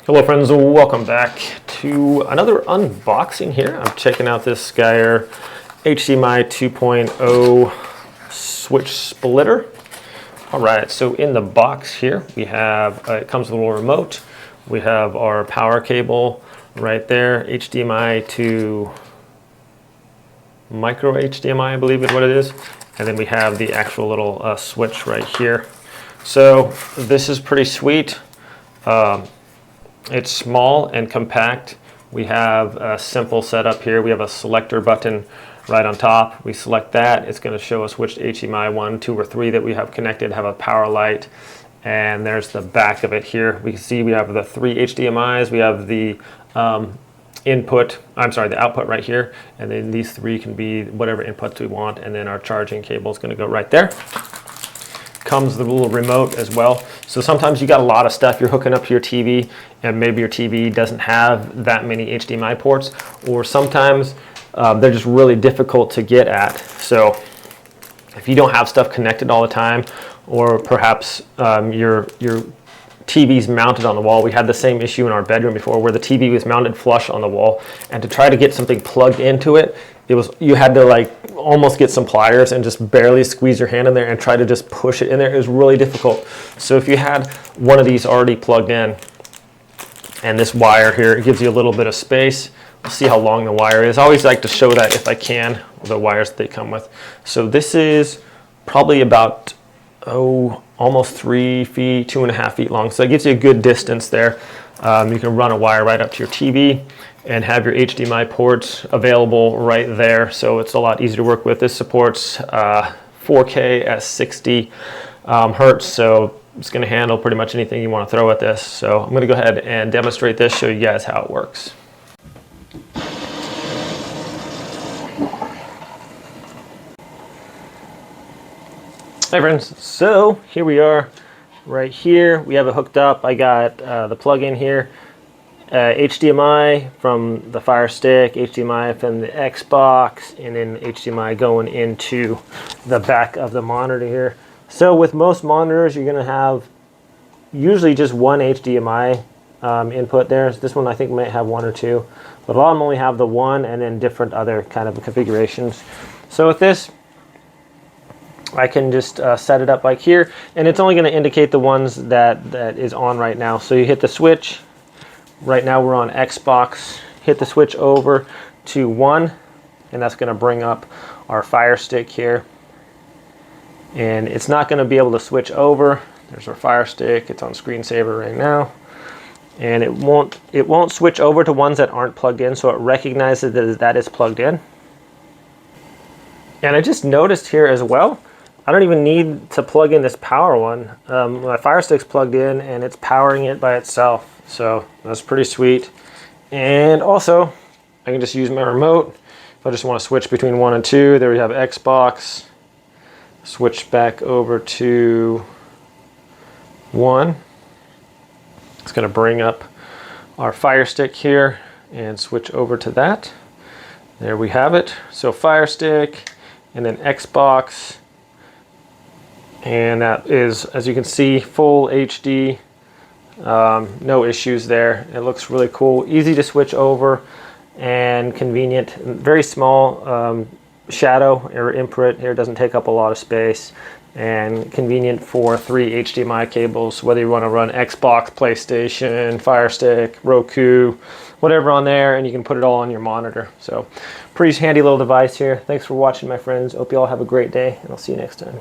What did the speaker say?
Hello friends, welcome back to another unboxing here. I'm checking out this SGEYR HDMI 2.0 switch splitter. All right, so in the box here we have, it comes with a little remote. We have our power cable right there, HDMI to micro HDMI, I believe is what it is. And then we have the actual little switch right here. So this is pretty sweet. It's small and compact. We have a simple setup here. We have a selector button right on top. We select that. It's going to show us which HDMI 1, 2, or 3 that we have connected, have a power light. And there's the back of it here. We can see we have the 3 HDMIs. We have the the output right here. And then these 3 can be whatever inputs we want. And then our charging cable is going to go right there. Comes the little remote as well. So sometimes you got a lot of stuff you're hooking up to your TV and maybe your TV doesn't have that many HDMI ports, or sometimes they're just really difficult to get at. So if you don't have stuff connected all the time, or perhaps your TV's mounted on the wall. We had the same issue in our bedroom before where the TV was mounted flush on the wall, and to try to get something plugged into it, you had to like almost get some pliers and just barely squeeze your hand in there and try to just push it in there. It was really difficult. So if you had one of these already plugged in, and this wire here, it gives you a little bit of space. We'll see how long the wire is. I always like to show that if I can, the wires that they come with. So this is probably about almost 3 feet, 2.5 feet long. So it gives you a good distance there. You can run a wire right up to your TV and have your HDMI ports available right there. So it's a lot easier to work with. This supports 4K at 60 hertz. So it's going to handle pretty much anything you want to throw at this. So I'm going to go ahead and demonstrate this, show you guys how it works. Hi friends, so here we are right here. We have it hooked up. I got the plug-in here, HDMI from the Fire Stick, HDMI from the Xbox, and then HDMI going into the back of the monitor here. So with most monitors, you're going to have usually just one HDMI input there. This one I think might have 1 or 2, but a lot of them only have the one and then different other kind of configurations. So with this, I can just set it up like here, and it's only going to indicate the ones that is on right now. So you hit the switch. Right now we're on Xbox. Hit the switch over to 1, and that's going to bring up our Fire Stick here. And it's not going to be able to switch over. There's our Fire Stick. It's on screensaver right now, and it won't switch over to ones that aren't plugged in. So it recognizes that is plugged in. And I just noticed here as well, I don't even need to plug in this power one. My Fire Stick's plugged in and it's powering it by itself. So that's pretty sweet. And also, I can just use my remote. If I just want to switch between 1 and 2, there we have Xbox. Switch back over to 1. It's going to bring up our Fire Stick here and switch over to that. There we have it. So Fire Stick and then Xbox. And that is, as you can see, full HD, no issues there. It looks really cool, easy to switch over and convenient. Very small shadow or input here, doesn't take up a lot of space, and convenient for 3 HDMI cables, whether you want to run Xbox, PlayStation, Fire Stick, Roku, whatever on there, and you can put it all on your monitor. So pretty handy little device here. Thanks for watching, my friends. Hope you all have a great day, and I'll see you next time.